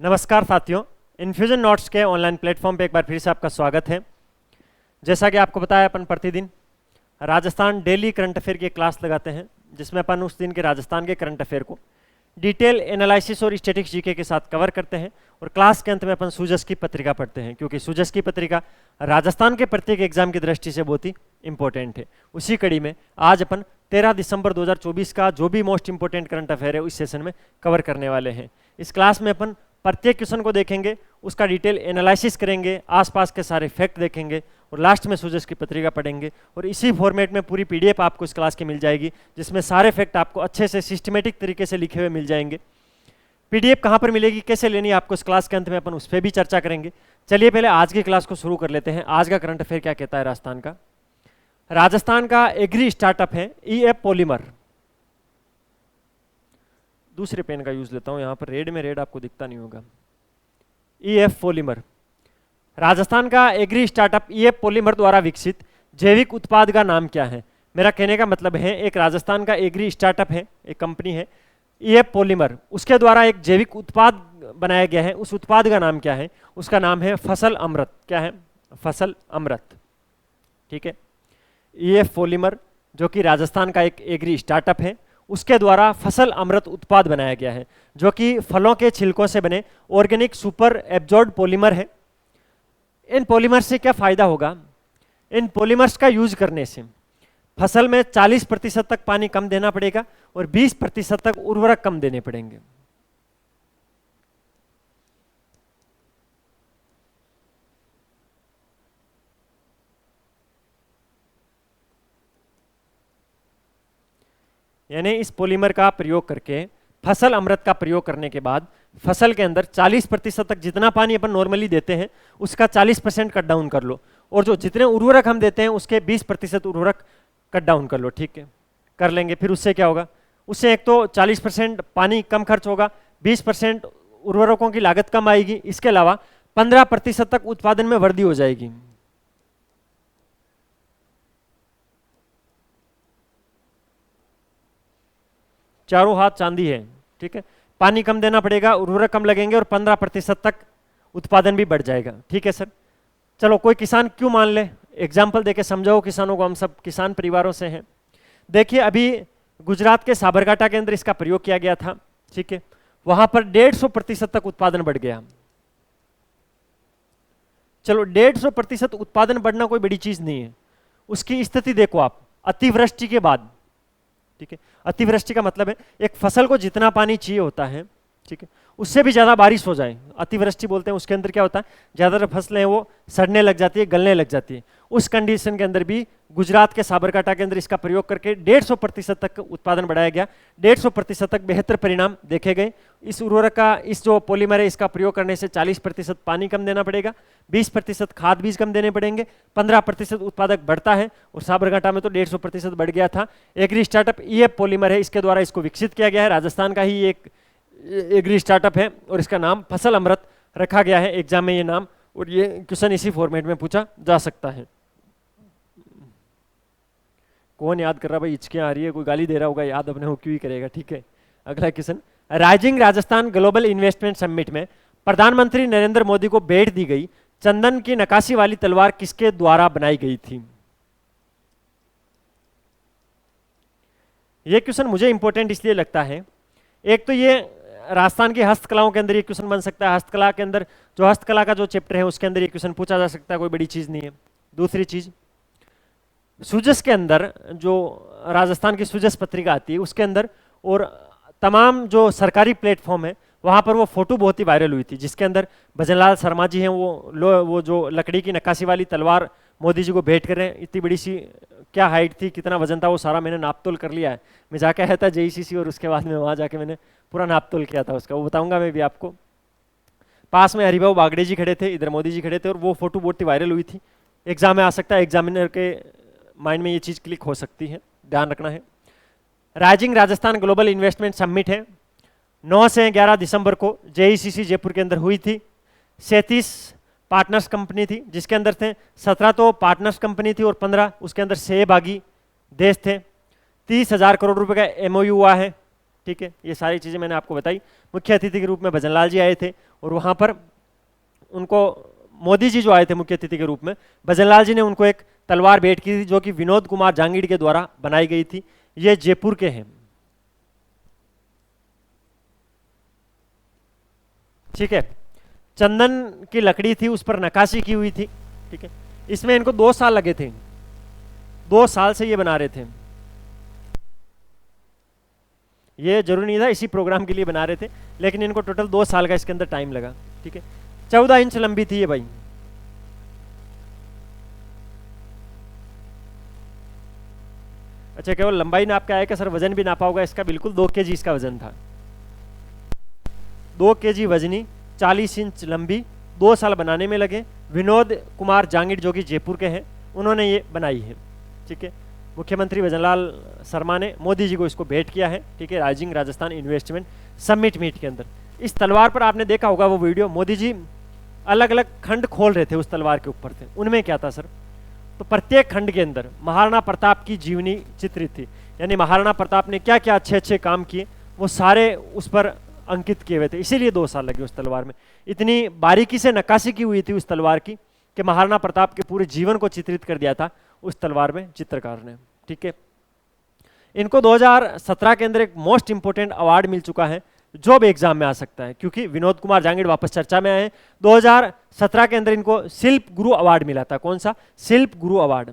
नमस्कार साथियों, infusion notes के ऑनलाइन प्लेटफॉर्म पे एक बार फिर से आपका स्वागत है। जैसा कि आपको पता है, अपन प्रतिदिन राजस्थान डेली करंट अफेयर की एक क्लास लगाते हैं, जिसमें अपन उस दिन के राजस्थान के करंट अफेयर को डिटेल एनालिसिस और स्टैटिक्स जीके के साथ कवर करते हैं। और क्लास के अंत में अपन सूजस की पत्रिका पढ़ते हैं, क्योंकि सूजस की पत्रिका राजस्थान के प्रत्येक एग्जाम की दृष्टि से बहुत ही इंपॉर्टेंट है। उसी कड़ी में आज अपन 13 दिसंबर 2024 का जो भी मोस्ट इंपॉर्टेंट करंट अफेयर है, इस सेशन में कवर करने वाले हैं। इस क्लास में अपन प्रत्येक क्वेश्चन को देखेंगे, उसका डिटेल एनालिसिस करेंगे, आसपास के सारे फैक्ट देखेंगे और लास्ट में सूजस की पत्रिका पढ़ेंगे। और इसी फॉर्मेट में पूरी पीडीएफ आपको इस क्लास की मिल जाएगी, जिसमें सारे फैक्ट आपको अच्छे से सिस्टमेटिक तरीके से लिखे हुए मिल जाएंगे। पीडीएफ कहाँ पर मिलेगी, कैसे लेनी है, आपको इस क्लास के अंत में अपन उस पर भी चर्चा करेंगे। चलिए पहले आज की क्लास को शुरू कर लेते हैं। आज का करंट अफेयर क्या कहता है राजस्थान का एग्री स्टार्टअप है ईएफ पॉलीमर। दूसरे पेन का यूज लेता हूं, यहां पर रेड में रेड आपको दिखता नहीं होगा। ईएफ पॉलीमर, राजस्थान का एग्री स्टार्टअप ईएफ पॉलीमर द्वारा विकसित जैविक उत्पाद का नाम क्या है। मेरा कहने का मतलब है, एक राजस्थान का एग्री स्टार्टअप है, एक कंपनी है ईएफ पॉलीमर, उसके द्वारा एक जैविक उत्पाद बनाया गया है। उस उत्पाद का नाम क्या है? उसका नाम है फसल अमृत। क्या है? फसल अमृत। ठीक है, ईएफ पॉलीमर जो कि राजस्थान का एक एग्री स्टार्टअप है, उसके द्वारा फसल अमृत उत्पाद बनाया गया है, जो कि फलों के छिलकों से बने ऑर्गेनिक सुपर एब्जॉर्ब पॉलीमर है। इन पॉलीमर से क्या फायदा होगा? इन पॉलीमर्स का यूज करने से फसल में 40% तक पानी कम देना पड़ेगा और 20% तक उर्वरक कम देने पड़ेंगे। यानी इस पॉलीमर का प्रयोग करके, फसल अमृत का प्रयोग करने के बाद फसल के अंदर 40% तक जितना पानी अपन नॉर्मली देते हैं उसका 40% कट डाउन कर लो, और जो जितने उर्वरक हम देते हैं उसके 20% उर्वरक कट डाउन कर लो। ठीक है, कर लेंगे। फिर उससे क्या होगा? उससे एक तो 40% पानी कम खर्च होगा, 20% उर्वरकों की लागत कम आएगी, इसके अलावा 15% तक उत्पादन में वृद्धि हो जाएगी। चारों हाथ चांदी है। ठीक है, पानी कम देना पड़ेगा, उर्वरक कम लगेंगे और 15% तक उत्पादन भी बढ़ जाएगा। ठीक है सर, चलो कोई किसान क्यों मान ले, एग्जाम्पल देके समझाओ किसानों को, हम सब किसान परिवारों से हैं। देखिए, अभी गुजरात के साबरकांठा के अंदर इसका प्रयोग किया गया था। ठीक है, वहां पर 150% तक उत्पादन बढ़ गया। चलो 150% उत्पादन बढ़ना कोई बड़ी चीज नहीं है। उसकी स्थिति देखो आप, अतिवृष्टि के बाद। ठीक है, अतिवृष्टि का मतलब है एक फसल को जितना पानी चाहिए होता है, ठीक है, उससे भी ज्यादा बारिश हो जाए, अतिवृष्टि बोलते हैं। उसके अंदर क्या होता है, ज्यादातर फसलें वो सड़ने लग जाती है, गलने लग जाती है। उस कंडीशन के अंदर भी गुजरात के साबरकांठा के अंदर इसका प्रयोग करके 150% तक उत्पादन बढ़ाया गया। 150% तक बेहतर परिणाम देखे गए। इस उर्वरक का, इस जो पॉलीमर है, इसका प्रयोग करने से 40% पानी कम देना पड़ेगा, 20% खाद बीज कम देने पड़ेंगे, 15% उत्पादक बढ़ता है। और साबरकांठा में तो 150% बढ़ गया था। एग्री स्टार्टअप ईएफ पॉलीमर है, इसके द्वारा इसको विकसित किया गया है। राजस्थान का ही एक एग्री स्टार्टअप है और इसका नाम फसल अमृत रखा गया है। एग्जाम में ये नाम और ये क्वेश्चन इसी फॉर्मेट में पूछा जा सकता है। कौन याद कर रहा भाई? हिचकियां आ रही है, कोई गाली दे रहा होगा, याद अपने हो क्यों ही करेगा। ठीक है, अगला question. Rising Rajasthan global investment summit में प्रधानमंत्री नरेंद्र मोदी को भेंट दी गई चंदन की नक्काशी वाली तलवार किसके द्वारा बनाई गई थी? यह क्वेश्चन मुझे इंपॉर्टेंट इसलिए लगता है, एक तो ये राजस्थान की हस्तकलाओं के अंदर ये क्वेश्चन बन सकता है। हस्तकला के अंदर जो हस्तकला का जो चैप्टर है उसके अंदर ये क्वेश्चन पूछा जा सकता है, कोई बड़ी चीज नहीं है। दूसरी चीज, सूजस के अंदर जो राजस्थान की सूजस पत्रिका आती है उसके अंदर और तमाम जो सरकारी प्लेटफॉर्म है वहां पर वो फोटो बहुत ही वायरल हुई थी, जिसके अंदर भजनलाल शर्मा जी हैं, वो जो लकड़ी की नक्काशी वाली तलवार मोदी जी को भेंट कर रहे हैं। इतनी बड़ी सी क्या हाइट थी, कितना वजन था, वो सारा मैंने नापतोल कर लिया है। मैं जाके आया था जेईसीसी और उसके बाद में वहां जाके मैंने पूरा नापतोल किया था उसका, वो बताऊंगा मैं भी आपको। पास में हरिभाऊ बागड़े जी खड़े थे, इधर मोदी जी खड़े थे और वो फोटो बहुत ही वायरल हुई थी। एग्जाम में आ सकता है, एग्जामिनर के माइंड में ये चीज क्लिक हो सकती है, ध्यान रखना है। Rising Rajasthan global investment summit है, 9 से 11 दिसंबर को जेईसीसी जयपुर के अंदर हुई थी। 37 पार्टनर्स कंपनी थी, जिसके अंदर थे 17 तो पार्टनर्स कंपनी थी और 15 उसके अंदर सहभागी देश थे। 30,000 करोड़ रुपए का एमओयू हुआ है। ठीक है, ये सारी चीज़ें मैंने आपको बताई। मुख्य अतिथि के रूप में भजनलाल जी आए थे और वहाँ पर उनको मोदी जी जो आए थे मुख्य अतिथि के रूप में, भजनलाल जी ने उनको एक तलवार भेंट की थी जो कि विनोद कुमार जांगिड़ के द्वारा बनाई गई थी। ये जयपुर के हैं, ठीक है। चंदन की लकड़ी थी, उस पर नक्काशी की हुई थी, ठीक है। इसमें इनको 2 साल लगे थे, 2 साल से ये बना रहे थे। ये जरूरी नहीं था इसी प्रोग्राम के लिए बना रहे थे, लेकिन इनको टोटल 2 साल का इसके अंदर टाइम लगा, ठीक है। 14 इंच लंबी थी ये भाई। अच्छा, केवल लंबाई नाप के आया क्या सर, वजन भी नापा होगा इसका? बिल्कुल 2 केजी इसका वजन था, 2 केजी वजनी, 40 इंच लंबी, 2 साल बनाने में लगे। विनोद कुमार जांगिड़ जो कि जयपुर के हैं, उन्होंने ये बनाई है, ठीक है। मुख्यमंत्री भजनलाल शर्मा ने मोदी जी को इसको भेंट किया है, ठीक है, rising Rajasthan investment summit meet के अंदर। इस तलवार पर आपने देखा होगा वो वीडियो, मोदी जी अलग अलग खंड खोल रहे थे उस तलवार के ऊपर थे। उनमें क्या था सर, तो प्रत्येक खंड के अंदर महाराणा प्रताप की जीवनी चित्रित थी, यानी महाराणा प्रताप ने क्या क्या अच्छे अच्छे काम किए वो सारे उस पर अंकित किए हुए थे। इसीलिए 2 साल लगे उस तलवार में। इतनी बारीकी से नक्काशी की हुई थी उस तलवार की कि महाराणा प्रताप के पूरे जीवन को चित्रित कर दिया था उस तलवार में चित्रकार ने, ठीक है। इनको 2017 के अंदर एक मोस्ट इंपोर्टेंट अवार्ड मिल चुका है जो भी एग्जाम में आ सकता है, क्योंकि विनोद कुमार जांगिड़ वापस चर्चा में आए हैं। 2017 के अंदर इनको शिल्प गुरु अवार्ड मिला था। कौन सा? शिल्प गुरु अवार्ड।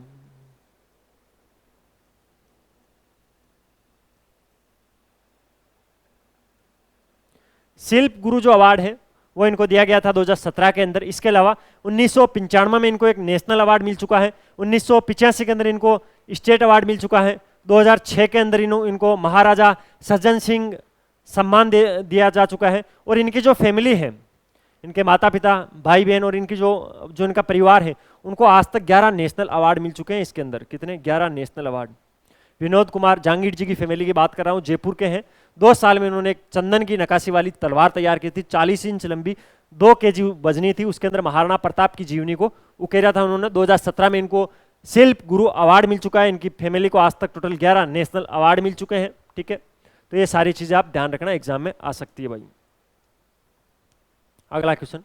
शिल्प गुरु जो अवार्ड है वो इनको दिया गया था 2017 के अंदर। इसके अलावा 1995 में इनको एक नेशनल अवार्ड मिल चुका है, 1985 के अंदर इनको स्टेट अवार्ड मिल चुका है, 2006 के अंदर इनको महाराजा सज्जन सिंह सम्मान दिया जा चुका है। और इनकी जो फैमिली है, इनके माता पिता, भाई बहन और इनकी जो इनका परिवार है, उनको आज तक 11 नेशनल अवार्ड मिल चुके हैं। इसके अंदर कितने? 11 नेशनल अवार्ड। विनोद कुमार जांगिड़ जी की फैमिली की बात कर रहा हूँ, जयपुर के हैं। 2 साल में उन्होंने एक चंदन की नक्काशी वाली तलवार तैयार की थी, 40 इंच लंबी, 2 केजी वजनी थी। उसके अंदर महाराणा प्रताप की जीवनी को उकेरा था उन्होंने। 2017 में इनको शिल्प गुरु अवार्ड मिल चुका है। इनकी फैमिली को आज तक टोटल 11 नेशनल अवार्ड मिल चुके हैं, ठीक है। तो ये सारी चीजें आप ध्यान रखना, एग्जाम में आ सकती है भाई। अगला क्वेश्चन,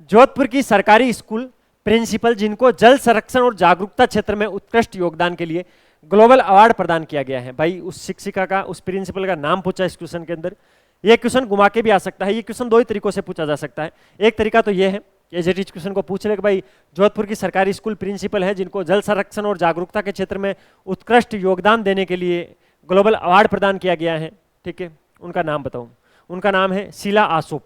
जोधपुर की सरकारी स्कूल प्रिंसिपल जिनको जल संरक्षण और जागरूकता क्षेत्र में उत्कृष्ट योगदान के लिए ग्लोबल अवार्ड प्रदान किया गया है। भाई उस शिक्षिका का, उस प्रिंसिपल का नाम पूछा इस क्वेश्चन के अंदर। ये क्वेश्चन घुमा के भी आ सकता है। ये क्वेश्चन 2 ही तरीकों से पूछा जा सकता है। एक तरीका तो ये है, एज इट इज क्वेश्चन को पूछ ले कि भाई जोधपुर की सरकारी स्कूल प्रिंसिपल है जिनको जल संरक्षण और जागरूकता के क्षेत्र में उत्कृष्ट योगदान देने के लिए ग्लोबल अवार्ड प्रदान किया गया है, ठीक है। उनका नाम बताऊं। उनका नाम है शीला आसोप।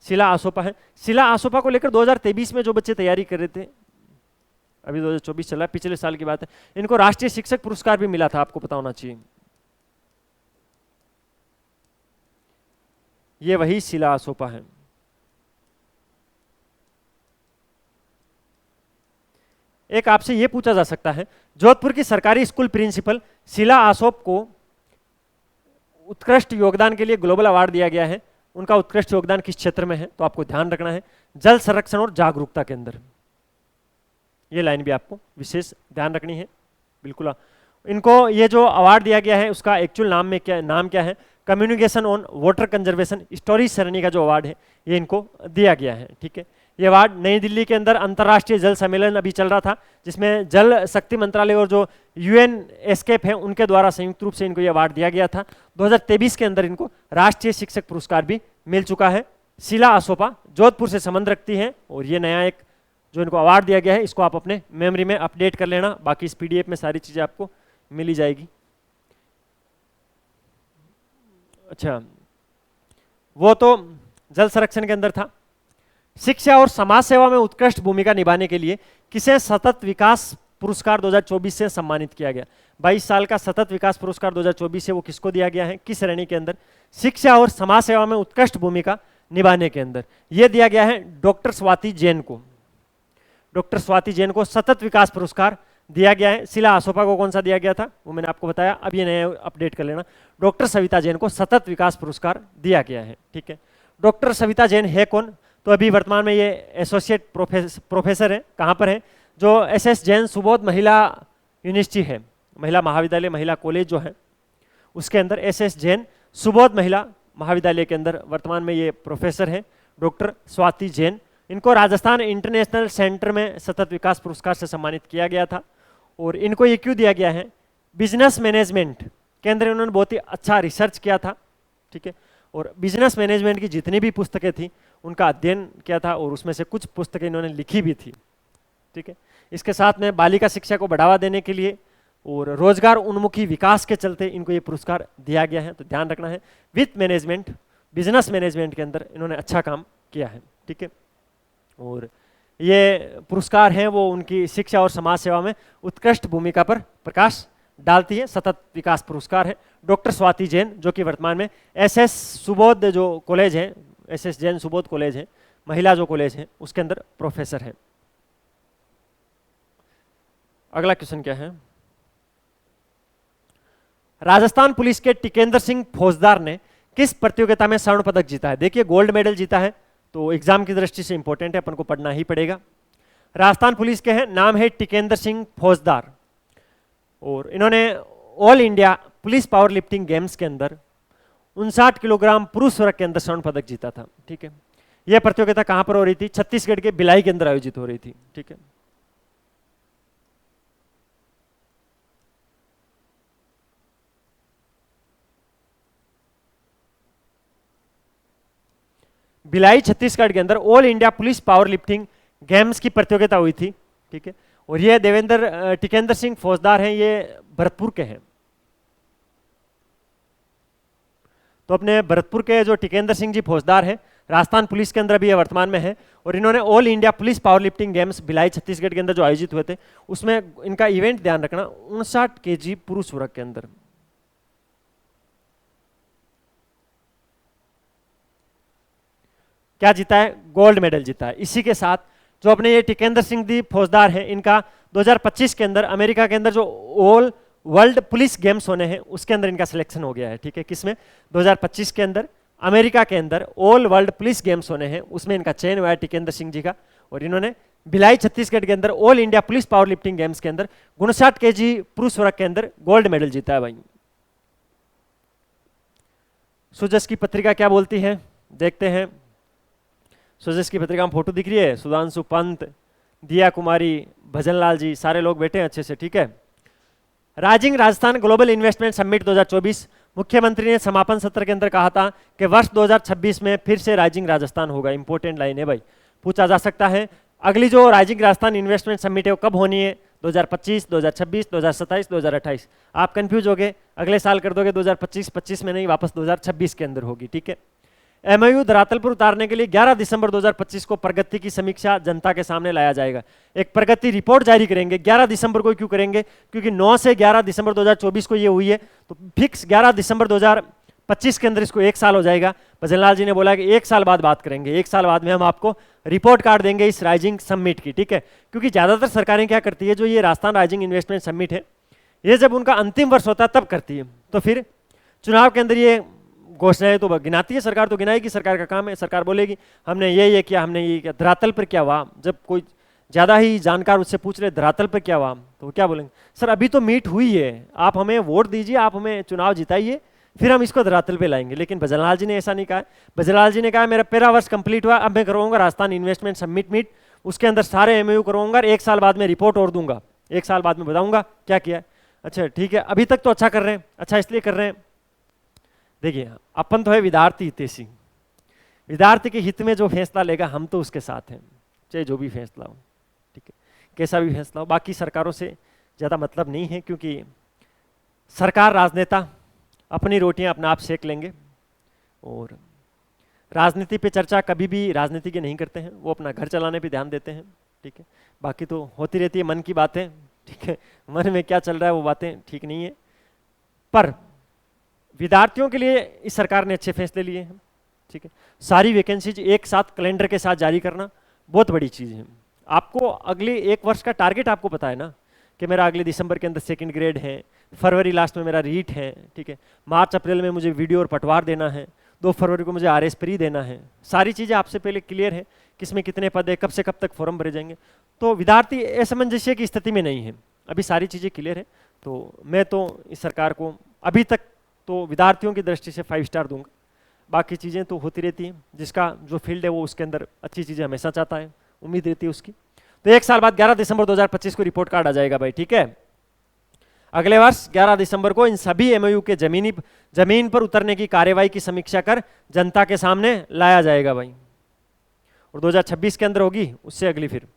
शीला आसोपा है। शीला आसोपा को लेकर 2023 में जो बच्चे तैयारी कर रहे थे, अभी 2024 चला, पिछले साल की बात है, इनको राष्ट्रीय शिक्षक पुरस्कार भी मिला था, आपको पता होना चाहिए। ये वही शीला आसोपा है। एक आपसे यह पूछा जा सकता है, जोधपुर की सरकारी स्कूल प्रिंसिपल शीला आसोप को उत्कृष्ट योगदान के लिए ग्लोबल अवार्ड दिया गया है। उनका उत्कृष्ट योगदान किस क्षेत्र में है? तो आपको ध्यान रखना है जल संरक्षण और जागरूकता के अंदर। ये लाइन भी आपको विशेष ध्यान रखनी है, बिल्कुल। इनको ये जो अवार्ड दिया गया है उसका एक्चुअल नाम क्या है? Communication on water conservation story सरणी का जो अवार्ड है ये इनको दिया गया है, ठीक है। ये अवार्ड नई दिल्ली के अंदर अंतर्राष्ट्रीय जल सम्मेलन अभी चल रहा था, जिसमें जल शक्ति मंत्रालय और जो UN एस्केप है उनके द्वारा संयुक्त रूप से इनको ये अवार्ड दिया गया था। 2023 के अंदर इनको राष्ट्रीय शिक्षक पुरस्कार भी मिल चुका है। शीला आसोपा जोधपुर से संबंध रखती हैं और ये नया एक जो इनको अवार्ड दिया गया है इसको आप अपने मेमोरी में अपडेट कर लेना। बाकी इस PDF में सारी चीजें आपको मिली जाएगी। अच्छा, वो तो जल संरक्षण के अंदर था। शिक्षा और समाज सेवा में उत्कृष्ट भूमिका निभाने के लिए किसे सतत विकास पुरस्कार 2024 से सम्मानित किया गया? 22 साल का सतत विकास पुरस्कार 2024 से वो किसको दिया गया है? किस श्रेणी के अंदर? शिक्षा और समाज सेवा में उत्कृष्ट भूमिका निभाने के अंदर यह दिया गया है डॉक्टर स्वाति जैन को। डॉक्टर स्वाति जैन को सतत विकास पुरस्कार दिया गया है। शीला आसोपा को कौन सा दिया गया था वो मैंने आपको बताया, अब ये नया अपडेट कर लेना। डॉक्टर सविता जैन को सतत विकास पुरस्कार दिया गया है, ठीक है। डॉक्टर सविता जैन है कौन? तो अभी वर्तमान में ये एसोसिएट प्रोफेसर है। कहाँ पर है? जो SS जैन सुबोध महिला यूनिवर्सिटी है, महिला महाविद्यालय, महिला कॉलेज जो है उसके अंदर SS जैन सुबोध महिला महाविद्यालय के अंदर वर्तमान में ये प्रोफेसर हैं, डॉक्टर स्वाति जैन। इनको राजस्थान इंटरनेशनल सेंटर में सतत विकास पुरस्कार से सम्मानित किया गया था। और इनको ये क्यों दिया गया है, बिजनेस मैनेजमेंट के अंदर इन्होंने बहुत ही अच्छा रिसर्च किया था, ठीक है। और बिजनेस मैनेजमेंट की जितनी भी पुस्तकें थी उनका अध्ययन किया था और उसमें से कुछ पुस्तकें इन्होंने लिखी भी थी, ठीक है। इसके साथ में बालिका शिक्षा को बढ़ावा देने के लिए और रोजगार उन्मुखी विकास के चलते इनको ये पुरस्कार दिया गया है। तो ध्यान रखना है, वित्त मैनेजमेंट, बिजनेस मैनेजमेंट के अंदर इन्होंने अच्छा काम किया है, ठीक है। और ये पुरस्कार हैं वो उनकी शिक्षा और समाज सेवा में उत्कृष्ट भूमिका पर प्रकाश डालती है। सतत विकास पुरस्कार है डॉक्टर स्वाति जैन, जो कि वर्तमान में एसएस सुबोध जो कॉलेज है, एसएस जैन सुबोध कॉलेज है, महिला जो कॉलेज है, उसके अंदर प्रोफेसर है। अगला क्वेश्चन क्या है, राजस्थान पुलिस के टिकेंद्र सिंह फौजदार ने किस प्रतियोगिता में स्वर्ण पदक जीता है। देखिए गोल्ड मेडल जीता है, तो एग्जाम की दृष्टि से इंपॉर्टेंट है, अपन को पढ़ना ही पड़ेगा। राजस्थान पुलिस के हैं, नाम है टिकेंद्र सिंह फौजदार, और इन्होंने all India police power lifting games के अंदर 59 किलोग्राम पुरुष वर्ग के अंदर स्वर्ण पदक जीता था, ठीक है। यह प्रतियोगिता कहां पर हो रही थी, छत्तीसगढ़ के भिलाई के अंदर आयोजित हो रही थी, ठीक है। भिलाई छत्तीसगढ़ के अंदर all India police power lifting games की प्रतियोगिता हुई थी, ठीक है। और ये देवेंद्र टिकेंद्र सिंह फौजदार हैं, ये भरतपुर के हैं। तो अपने भरतपुर के जो टिकेंद्र सिंह जी फौजदार हैं, राजस्थान पुलिस के अंदर भी ये वर्तमान में है। और इन्होंने all India police power lifting games Bhilai Chhattisgarh के अंदर जो आयोजित हुए थे उसमें इनका इवेंट ध्यान रखना 59 kg पुरुष वर्ग के अंदर। क्या जीता है, गोल्ड मेडल जीता है। इसी के साथ जो अपने ये टिकेंद्र सिंह जी फौजदार हैं, इनका 2025 के अंदर अमेरिका के अंदर जो ऑल वर्ल्ड पुलिस गेम्स होने हैं उसके अंदर इनका सिलेक्शन हो गया है, ठीक है। किसमें, 2025 के अंदर अमेरिका के अंदर ऑल वर्ल्ड पुलिस गेम्स होने हैं, उसमें इनका चयन हुआ है टिकेंद्र सिंह जी का। और इन्होंने भिलाई छत्तीसगढ़ के अंदर all India police power lifting games के अंदर 59 kg पुरुष वर्ग के अंदर गोल्ड मेडल जीता है भाई। सुजस की पत्रिका क्या बोलती है, देखते हैं। सुजस की पत्रिका में फोटो दिख रही है, सुधांशु पंत, दिया कुमारी, भजन लाल जी, सारे लोग बैठे हैं अच्छे से, ठीक है। Rising Rajasthan global investment summit 2024, मुख्यमंत्री ने समापन सत्र के अंदर कहा था कि वर्ष 2026 में फिर से राइजिंग राजस्थान होगा। इंपॉर्टेंट लाइन है भाई, पूछा जा सकता है। अगली जो राइजिंग राजस्थान इन्वेस्टमेंट समिट है वो कब होनी है, 2025, 2026, 2027, 2028। आप कंफ्यूज हो गए, अगले साल कर दोगे 2025 में नहीं, वापस 2026 के अंदर होगी, ठीक है। एमओयू धरातल पर उतारने के लिए 11 दिसंबर 2025 को प्रगति की समीक्षा जनता के सामने लाया जाएगा। एक प्रगति रिपोर्ट जारी करेंगे 11 दिसंबर को। क्यों करेंगे, क्योंकि 9 से 11 दिसंबर 2024 को ये हुई है, तो फिक्स 11 दिसंबर 2025 के अंदर इसको 1 साल हो जाएगा। भजनलाल जी ने बोला कि 1 साल बाद बात करेंगे, 1 साल बाद में हम आपको रिपोर्ट कार्ड देंगे इस राइजिंग समिट की, ठीक है। क्योंकि ज्यादातर सरकारें क्या करती है, जो ये राजस्थान राइजिंग इन्वेस्टमेंट समिट है, ये जब उनका अंतिम वर्ष होता है तब करती है। तो फिर चुनाव के अंदर ये घोषणाएं तो गिनाती है सरकार, तो गिनाएगी, सरकार का काम है। सरकार बोलेगी हमने ये किया, हमने ये किया। धरातल पर क्या हुआ, जब कोई ज्यादा ही जानकार उससे पूछ रहे धरातल पर क्या हुआ, तो क्या बोलेंगे, सर अभी तो मीट हुई है, आप हमें वोट दीजिए, आप हमें चुनाव जिताइए, फिर हम इसको धरातल पे लाएंगे। लेकिन भजनलाल जी ने ऐसा नहीं कहा। भजनलाल जी ने कहा मेरा 13 वर्ष कंप्लीट हुआ, अब मैं करवाऊंगा राजस्थान इन्वेस्टमेंट समिट मीट, उसके अंदर सारे एमओयू करवाऊंगा, 1 साल बाद में रिपोर्ट और दूंगा, 1 साल बाद में बताऊंगा क्या किया। अच्छा ठीक है, अभी तक तो अच्छा कर रहे हैं। अच्छा इसलिए कर रहे हैं, देखिए अपन तो है विद्यार्थी हितैषी, विद्यार्थी के हित में जो फैसला लेगा हम तो उसके साथ हैं, चाहे जो भी फैसला हो, ठीक है, कैसा भी फैसला हो। बाकी सरकारों से ज़्यादा मतलब नहीं है, क्योंकि सरकार, राजनेता अपनी रोटियां अपना आप सेक लेंगे और राजनीति पे चर्चा कभी भी राजनीति के नहीं करते हैं, वो अपना घर चलाने पे ध्यान देते हैं, ठीक है। बाकी तो होती रहती है मन की बातें, ठीक है, मन में क्या चल रहा है वो बातें ठीक नहीं है। पर विद्यार्थियों के लिए इस सरकार ने अच्छे फैसले लिए हैं, ठीक है। सारी वैकेंसीज एक साथ कैलेंडर के साथ जारी करना बहुत बड़ी चीज़ है। आपको अगले 1 वर्ष का टारगेट आपको पता है ना, कि मेरा अगले दिसंबर के अंदर 2nd ग्रेड है, फरवरी लास्ट में मेरा रीट है, ठीक है, मार्च अप्रैल में मुझे वीडियो और पटवार देना है, 2 फरवरी को मुझे RS प्री देना है। सारी चीज़ें आपसे पहले क्लियर है, किसमें कितने पद है, कब से कब तक फॉर्म भरे जाएंगे। तो विद्यार्थी असमंजस्य की स्थिति में नहीं है, अभी सारी चीज़ें क्लियर है। तो मैं तो इस सरकार को अभी तक तो विद्यार्थियों की दृष्टि से 5 स्टार दूंगा। बाकी चीज़ें तो होती रहती हैं, जिसका जो फील्ड है वो उसके अंदर अच्छी चीज़ें हमेशा चाहता है, उम्मीद रहती है उसकी। तो 1 साल बाद 11 दिसंबर 2025 को रिपोर्ट कार्ड आ जाएगा भाई, ठीक है। अगले वर्ष 11 दिसंबर को इन सभी एमओयू के जमीन पर उतरने की कार्यवाही की समीक्षा कर जनता के सामने लाया जाएगा भाई, और 2026 के अंदर होगी, उससे अगली फिर।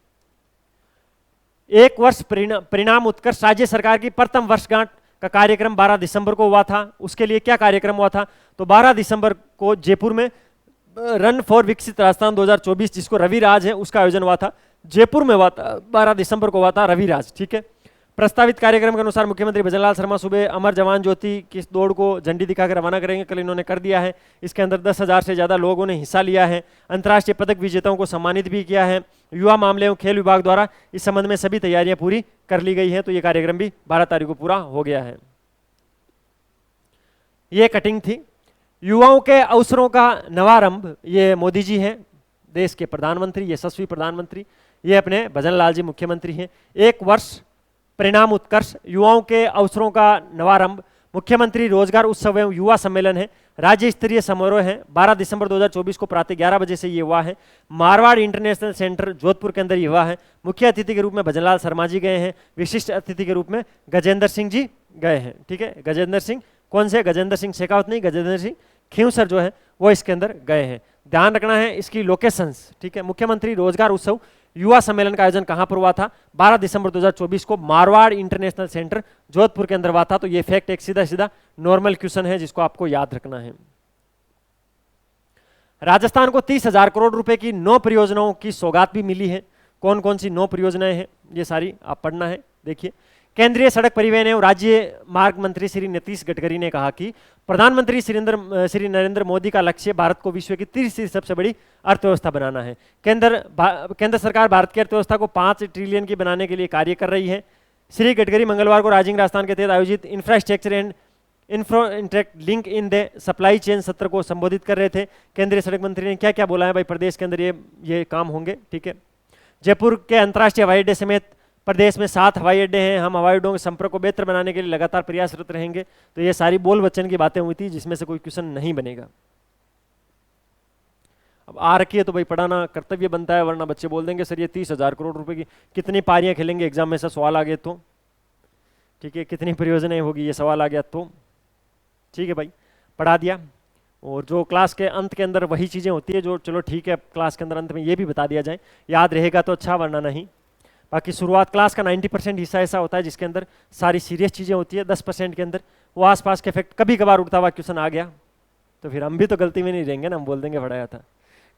1 वर्ष परिणाम उत्कर्ष राज्य सरकार की प्रथम वर्षगांठ का कार्यक्रम 12 दिसंबर को हुआ था। उसके लिए क्या कार्यक्रम हुआ था, तो 12 दिसंबर को जयपुर में रन फॉर विकसित राजस्थान 2024, जिसको रवि राज है, उसका आयोजन हुआ था, जयपुर में हुआ था, 12 दिसंबर को हुआ था रवि राज, ठीक है। प्रस्तावित कार्यक्रम के अनुसार मुख्यमंत्री भजनलाल शर्मा सुबह अमर जवान ज्योति की दौड़ को झंडी दिखाकर रवाना करेंगे, कल इन्होंने कर दिया है। इसके अंदर 10,000 से ज्यादा लोगों ने हिस्सा लिया है। अंतर्राष्ट्रीय पदक विजेताओं को सम्मानित भी किया है। युवा मामले एवं खेल विभाग द्वारा इस संबंध में सभी तैयारियां पूरी कर ली गई है। तो ये कार्यक्रम भी 12 तारीख को पूरा हो गया है। ये कटिंग थी युवाओं के अवसरों का नवारंभ। ये मोदी जी हैं, देश के प्रधानमंत्री, यशस्वी प्रधानमंत्री। ये अपने भजनलाल जी मुख्यमंत्री हैं। 1 वर्ष परिणाम उत्कर्ष, युवाओं के अवसरों का नवारंभ, मुख्यमंत्री रोजगार उत्सव एवं युवा सम्मेलन है, राज्य स्तरीय समारोह है। 12 दिसंबर 2024 को प्रातः 11 बजे से ये हुआ है। मारवाड़ इंटरनेशनल सेंटर जोधपुर के अंदर ये हुआ है। मुख्य अतिथि के रूप में भजनलाल शर्मा जी गए हैं। विशिष्ट अतिथि के रूप में गजेंद्र सिंह जी गए हैं, ठीक है। गजेंद्र सिंह कौन से, गजेंद्र सिंह शेखावत नहीं, गजेंद्र सिंह खींवसर जो है वो इसके अंदर गए हैं। ध्यान रखना है इसकी लोकेशंस, ठीक है। मुख्यमंत्री रोजगार उत्सव युवा सम्मेलन का आयोजन कहां पर हुआ था, 12 दिसंबर 2024 को मारवाड़ इंटरनेशनल सेंटर जोधपुर के अंदर हुआ था। तो ये फैक्ट एक सीधा सीधा नॉर्मल क्वेश्चन है जिसको आपको याद रखना है। राजस्थान को 30,000 करोड़ रुपए की 9 परियोजनाओं की सौगात भी मिली है। कौन कौन सी 9 परियोजनाएं हैं ये सारी आप पढ़ना है। देखिए, केंद्रीय सड़क परिवहन एवं राज्य मार्ग मंत्री श्री नीतीश गडकरी ने कहा कि प्रधानमंत्री श्री नरेंद्र मोदी का लक्ष्य भारत को विश्व की तीसरी सबसे बड़ी अर्थव्यवस्था बनाना है। केंद्र सरकार भारत की अर्थव्यवस्था को 5 ट्रिलियन की बनाने के लिए कार्य कर रही है। श्री गडकरी मंगलवार को राजिंग राजस्थान के तहत आयोजित infrastructure and infrastructure link in the supply chain सत्र को संबोधित कर रहे थे। केंद्रीय सड़क मंत्री ने क्या क्या बोला है भाई, प्रदेश के अंदर ये काम होंगे, ठीक है। जयपुर के अंतर्राष्ट्रीय हवाई अड्डे समेत प्रदेश में 7 हवाई अड्डे हैं। हम हवाई अड्डों के संपर्क को बेहतर बनाने के लिए लगातार प्रयासरत रहेंगे। तो ये सारी बोल वचन की बातें हुई थी जिसमें से कोई क्वेश्चन नहीं बनेगा। अब आ रखी है तो भाई पढ़ाना कर्तव्य बनता है, वरना बच्चे बोल देंगे सर ये 30,000 करोड़ रुपए की कितनी पारियां खेलेंगे एग्जाम में से सवाल आ गए तो, ठीक है, कितनी परियोजनाएं होगी ये सवाल आ गया तो, ठीक है भाई, पढ़ा दिया। और जो क्लास के अंत के अंदर वही चीज़ें होती है जो चलो ठीक है क्लास के अंदर अंत में ये भी बता दिया जाए, याद रहेगा तो अच्छा, वरना नहीं। बाकी शुरुआत क्लास का 90% हिस्सा ऐसा होता है जिसके अंदर सारी सीरियस चीज़ें होती है। 10% के अंदर वो आसपास के इफेक्ट, कभी कभार उड़ता हुआ क्वेश्चन आ गया तो फिर हम भी तो गलती में नहीं रहेंगे ना, हम बोल देंगे पढ़ाया था,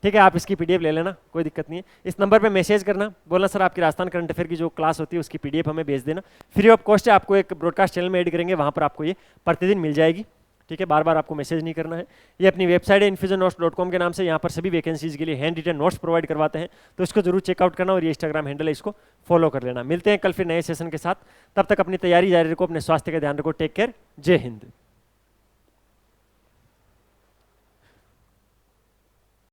ठीक है। आप इसकी पीडीएफ ले लेना, कोई दिक्कत नहीं है। इस नंबर पे मैसेज करना, बोलना सर आपकी राजस्थान करंट अफेयर की जो क्लास होती है उसकी पीडीएफ हमें भेज देना। फ्री ऑफ कॉस्ट है, आपको एक ब्रॉडकास्ट चैनल में ऐड करेंगे, वहाँ पर आपको ये प्रतिदिन मिल जाएगी, ठीक है। बार बार आपको मैसेज नहीं करना है। ये अपनी वेबसाइट है infusionnotes.com के नाम से, यहाँ पर सभी वैकेंसीज के लिए हैंड रिटन नोट्स प्रोवाइड करवाते हैं, तो इसको जरूर चेकआउट करना। और ये इंस्टाग्राम हैंडल है, इसको फॉलो कर लेना। मिलते हैं कल फिर नए सेशन के साथ, तब तक अपनी तैयारी जारी रखो, अपने स्वास्थ्य का ध्यान रखो। टेक केयर, जय हिंद।